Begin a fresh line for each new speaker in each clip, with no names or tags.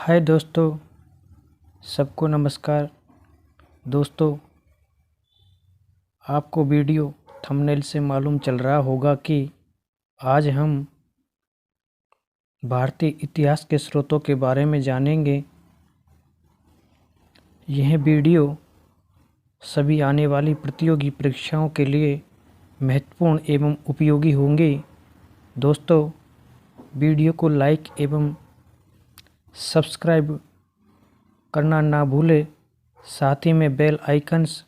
हाय दोस्तों, सबको नमस्कार। दोस्तों, आपको वीडियो थंबनेल से मालूम चल रहा होगा कि आज हम भारतीय इतिहास के स्रोतों के बारे में जानेंगे। यह वीडियो सभी आने वाली प्रतियोगी परीक्षाओं के लिए महत्वपूर्ण एवं उपयोगी होंगे। दोस्तों, वीडियो को लाइक एवं सब्सक्राइब करना ना भूलें। साथ ही में बेल आइकन्स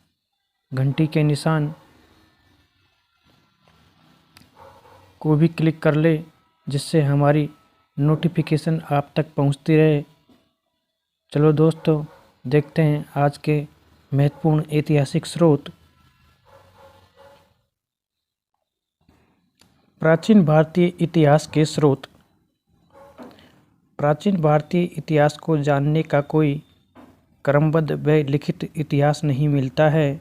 घंटी के निशान को भी क्लिक कर ले, जिससे हमारी नोटिफिकेशन आप तक पहुंचती रहे। चलो दोस्तों, देखते हैं आज के महत्वपूर्ण ऐतिहासिक स्रोत। प्राचीन भारतीय इतिहास के स्रोत। प्राचीन भारतीय इतिहास को जानने का कोई क्रमबद्ध व लिखित इतिहास नहीं मिलता है।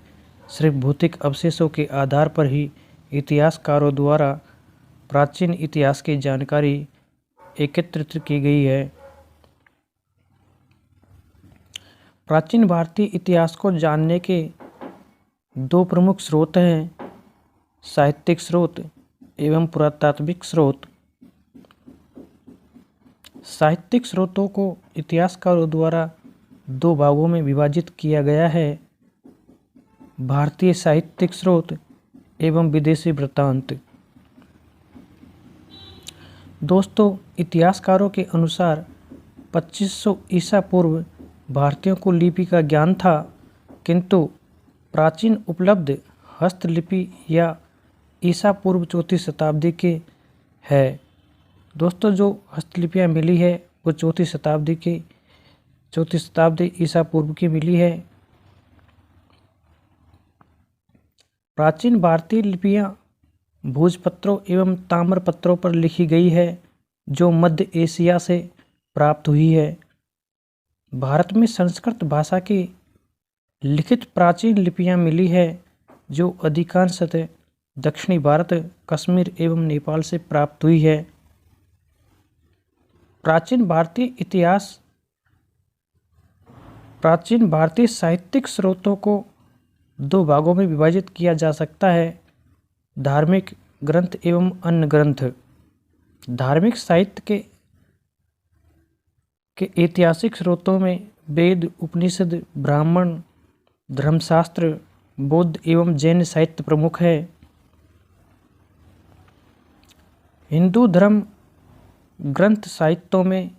सिर्फ भौतिक अवशेषों के आधार पर ही इतिहासकारों द्वारा प्राचीन इतिहास की जानकारी एकत्रित की गई है। प्राचीन भारतीय इतिहास को जानने के दो प्रमुख स्रोत हैं, साहित्यिक स्रोत एवं पुरातात्विक स्रोत। साहित्यिक स्रोतों को इतिहासकारों द्वारा दो भागों में विभाजित किया गया है, भारतीय साहित्यिक स्रोत एवं विदेशी वृत्तांत। दोस्तों, इतिहासकारों के अनुसार 2500 ईसा पूर्व भारतीयों को लिपि का ज्ञान था, किंतु प्राचीन उपलब्ध हस्तलिपि या ईसा पूर्व 4वीं शताब्दी के है। दोस्तों, जो हस्तलिपियाँ मिली है वो 4वीं शताब्दी ईसा पूर्व की मिली है। प्राचीन भारतीय लिपियाँ भोजपत्रों एवं ताम्रपत्रों पर लिखी गई है, जो मध्य एशिया से प्राप्त हुई है। भारत में संस्कृत भाषा की लिखित प्राचीन लिपियाँ मिली है, जो अधिकांशतः दक्षिणी भारत, कश्मीर एवं नेपाल से प्राप्त हुई है। प्राचीन भारतीय साहित्यिक स्रोतों को दो भागों में विभाजित किया जा सकता है, धार्मिक ग्रंथ एवं अन्य ग्रंथ। धार्मिक साहित्य के ऐतिहासिक स्रोतों में वेद, उपनिषद, ब्राह्मण, धर्मशास्त्र, बौद्ध एवं जैन साहित्य प्रमुख है। हिंदू धर्म ग्रंथ साहित्यों में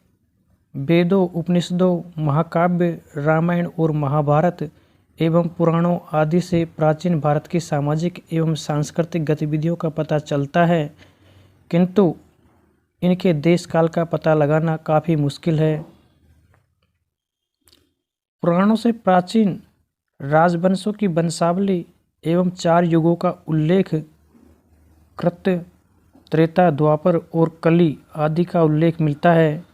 वेदों, उपनिषदों, महाकाव्य, रामायण और महाभारत एवं पुराणों आदि से प्राचीन भारत की सामाजिक एवं सांस्कृतिक गतिविधियों का पता चलता है, किंतु इनके देश काल का पता लगाना काफ़ी मुश्किल है। पुराणों से प्राचीन राजवंशों की वंशावली एवं 4 युगों का उल्लेख, कृत, त्रेता, द्वापर और कली आदि का उल्लेख मिलता है।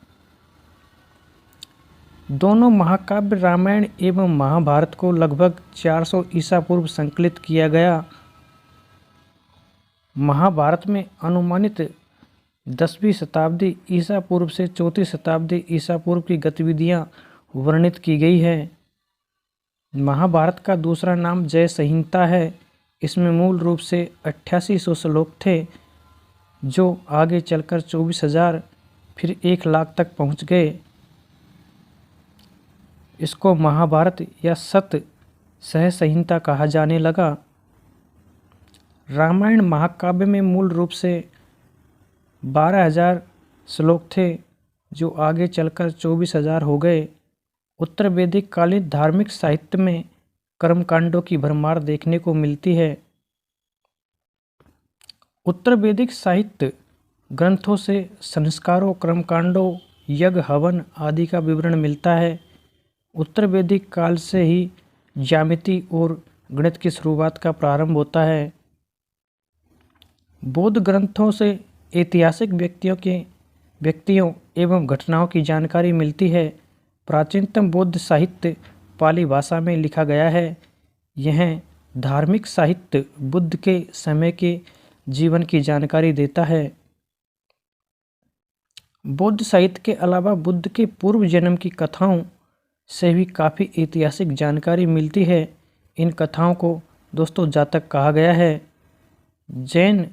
दोनों महाकाव्य रामायण एवं महाभारत को लगभग 400 ईसा पूर्व संकलित किया गया। महाभारत में अनुमानित 10वीं शताब्दी ईसा पूर्व से 4वीं शताब्दी ईसा पूर्व की गतिविधियां वर्णित की गई है। महाभारत का दूसरा नाम जय संहिता है। इसमें मूल रूप से 8800 श्लोक थे, जो आगे चलकर 24,000 फिर 1 लाख तक पहुंच गए। इसको महाभारत या सत सह संहिता कहा जाने लगा। रामायण महाकाव्य में मूल रूप से 12,000 श्लोक थे, जो आगे चलकर 24,000 हो गए। उत्तर वैदिक कालीन धार्मिक साहित्य में कर्मकांडों की भरमार देखने को मिलती है। उत्तर वैदिक साहित्य ग्रंथों से संस्कारों, कर्मकांडों, यज्ञ, हवन आदि का विवरण मिलता है। उत्तर वैदिक काल से ही ज्यामिति और गणित की शुरुआत का प्रारंभ होता है। बौद्ध ग्रंथों से ऐतिहासिक व्यक्तियों एवं घटनाओं की जानकारी मिलती है। प्राचीनतम बौद्ध साहित्य पाली भाषा में लिखा गया है। यह धार्मिक साहित्य बुद्ध के समय के जीवन की जानकारी देता है। बौद्ध साहित्य के अलावा बुद्ध के पूर्व जन्म की कथाओं से भी काफ़ी ऐतिहासिक जानकारी मिलती है। इन कथाओं को दोस्तों जातक कहा गया है। जैन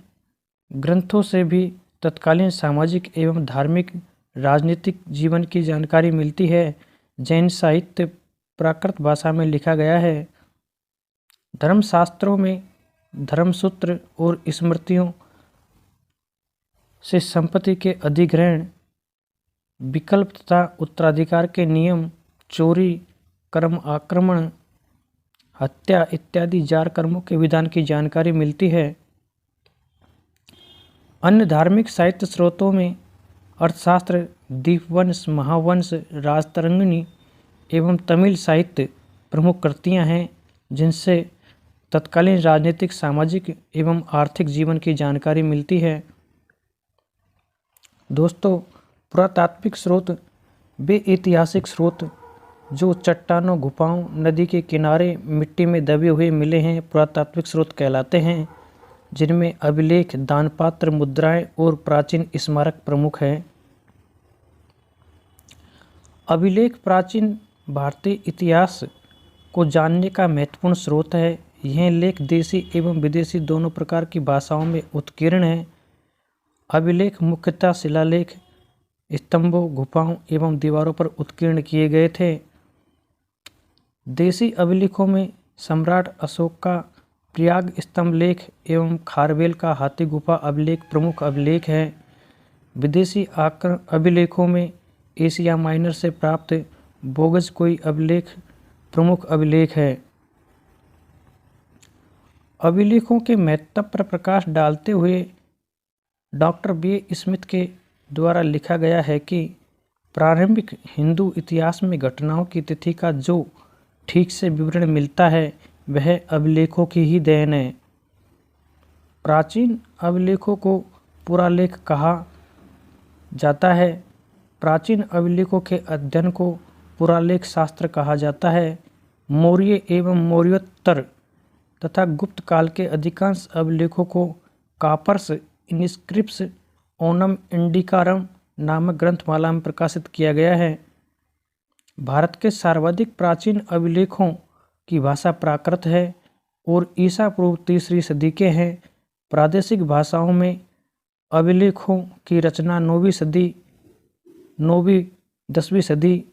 ग्रंथों से भी तत्कालीन सामाजिक एवं धार्मिक राजनीतिक जीवन की जानकारी मिलती है। जैन साहित्य प्राकृत भाषा में लिखा गया है। धर्मशास्त्रों में धर्मसूत्र और स्मृतियों से संपत्ति के अधिग्रहण, विकल्प तथा उत्तराधिकार के नियम, चोरी, कर्म आक्रमण, हत्या इत्यादि जार कर्मों के विधान की जानकारी मिलती है। अन्य धार्मिक साहित्य स्रोतों में अर्थशास्त्र, दीपवंश, महावंश, राजतरंगिणी एवं तमिल साहित्य प्रमुख कृतियां हैं, जिनसे तत्कालीन राजनीतिक, सामाजिक एवं आर्थिक जीवन की जानकारी मिलती है। दोस्तों, पुरातात्विक स्रोत वे ऐतिहासिक स्रोत जो चट्टानों, गुफाओं, नदी के किनारे मिट्टी में दबे हुए मिले हैं, पुरातात्विक स्रोत कहलाते हैं, जिनमें अभिलेख, दानपात्र, मुद्राएं और प्राचीन स्मारक प्रमुख हैं। अभिलेख प्राचीन भारतीय इतिहास को जानने का महत्वपूर्ण स्रोत है। यह लेख देशी एवं विदेशी दोनों प्रकार की भाषाओं में उत्कीर्ण है। अभिलेख मुख्यतः शिलालेख, स्तंभों, गुफाओं एवं दीवारों पर उत्कीर्ण किए गए थे। देशी अभिलेखों में सम्राट अशोक का प्रयाग स्तंभ लेख एवं खारवेल का हाथी गुफा अभिलेख प्रमुख अभिलेख है। विदेशी अभिलेखों में एशिया माइनर से प्राप्त बोगजकोई अभिलेख प्रमुख अभिलेख है। अभिलेखों के महत्व पर प्रकाश डालते हुए डॉक्टर बी स्मिथ के द्वारा लिखा गया है कि प्रारंभिक हिंदू इतिहास में घटनाओं की तिथि का जो ठीक से विवरण मिलता है वह अभिलेखों की ही देन है। प्राचीन अभिलेखों को पुरालेख कहा जाता है। प्राचीन अभिलेखों के अध्ययन को पुरालेख शास्त्र कहा जाता है। मौर्य एवं मौर्योत्तर तथा गुप्त काल के अधिकांश अभिलेखों को कापर्स इनस्क्रिप्ट्स ओनम इंडिकारम नामक ग्रंथमाला में प्रकाशित किया गया है। भारत के सर्वाधिक प्राचीन अभिलेखों की भाषा प्राकृत है और ईसा पूर्व 3री सदी के हैं। प्रादेशिक भाषाओं में अभिलेखों की रचना 9वीं-10वीं सदी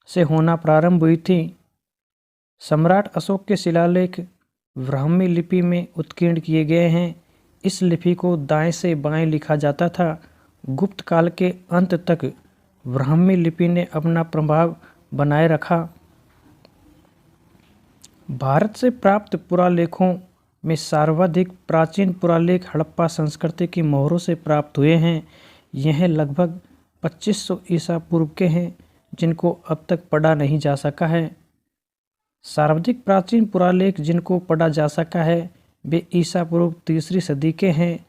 से होना प्रारंभ हुई थी। सम्राट अशोक के शिलालेख ब्राह्मी लिपि में उत्कीर्ण किए गए हैं। इस लिपि को दाएं से बाएं लिखा जाता था। गुप्त काल के अंत तक ब्राह्मी लिपि ने अपना प्रभाव बनाए रखा। भारत से प्राप्त पुरालेखों में सर्वाधिक प्राचीन पुरालेख हड़प्पा संस्कृति की मोहरों से प्राप्त हुए हैं। यह लगभग 2500 ईसा पूर्व के हैं, जिनको अब तक पढ़ा नहीं जा सका है। सर्वाधिक प्राचीन पुरालेख जिनको पढ़ा जा सका है वे ईसा पूर्व 3री सदी के हैं,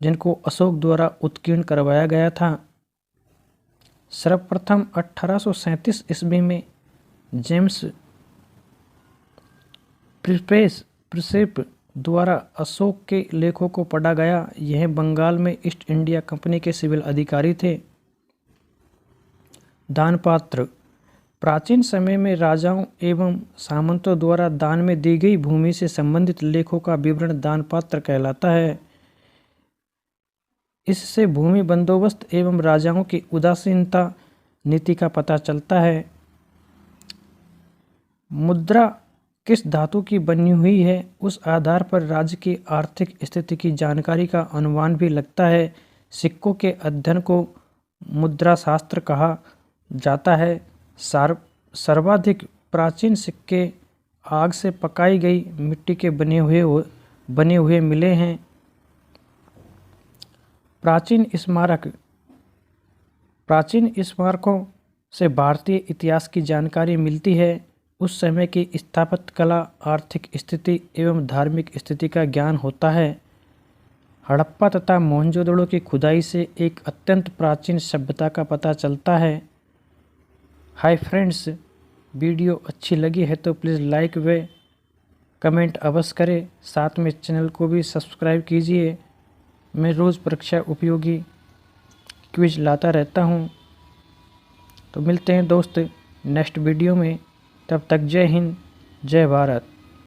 जिनको अशोक द्वारा उत्कीर्ण करवाया गया था। सर्वप्रथम 1837 ईस्वी में जेम्स प्रिसेप द्वारा अशोक के लेखों को पढ़ा गया। यह बंगाल में ईस्ट इंडिया कंपनी के सिविल अधिकारी थे। दानपात्र प्राचीन समय में राजाओं एवं सामंतों द्वारा दान में दी गई भूमि से संबंधित लेखों का विवरण दानपात्र कहलाता है। इससे भूमि बंदोबस्त एवं राजाओं की उदासीनता नीति का पता चलता है। मुद्रा किस धातु की बनी हुई है, उस आधार पर राज्य की आर्थिक स्थिति की जानकारी का अनुमान भी लगता है। सिक्कों के अध्ययन को मुद्रा शास्त्र कहा जाता है। सर्वाधिक प्राचीन सिक्के आग से पकाई गई मिट्टी के बने हुए मिले हैं। प्राचीन स्मारकों से भारतीय इतिहास की जानकारी मिलती है। उस समय की स्थापत्य कला, आर्थिक स्थिति एवं धार्मिक स्थिति का ज्ञान होता है। हड़प्पा तथा मोहनजोदड़ो की खुदाई से एक अत्यंत प्राचीन सभ्यता का पता चलता है। हाय फ्रेंड्स, वीडियो अच्छी लगी है तो प्लीज़ लाइक व कमेंट अवश्य करें। साथ में चैनल को भी सब्सक्राइब कीजिए। मैं रोज़ परीक्षा उपयोगी क्विज लाता रहता हूँ। तो मिलते हैं दोस्त नेक्स्ट वीडियो में, तब तक जय हिंद जय भारत।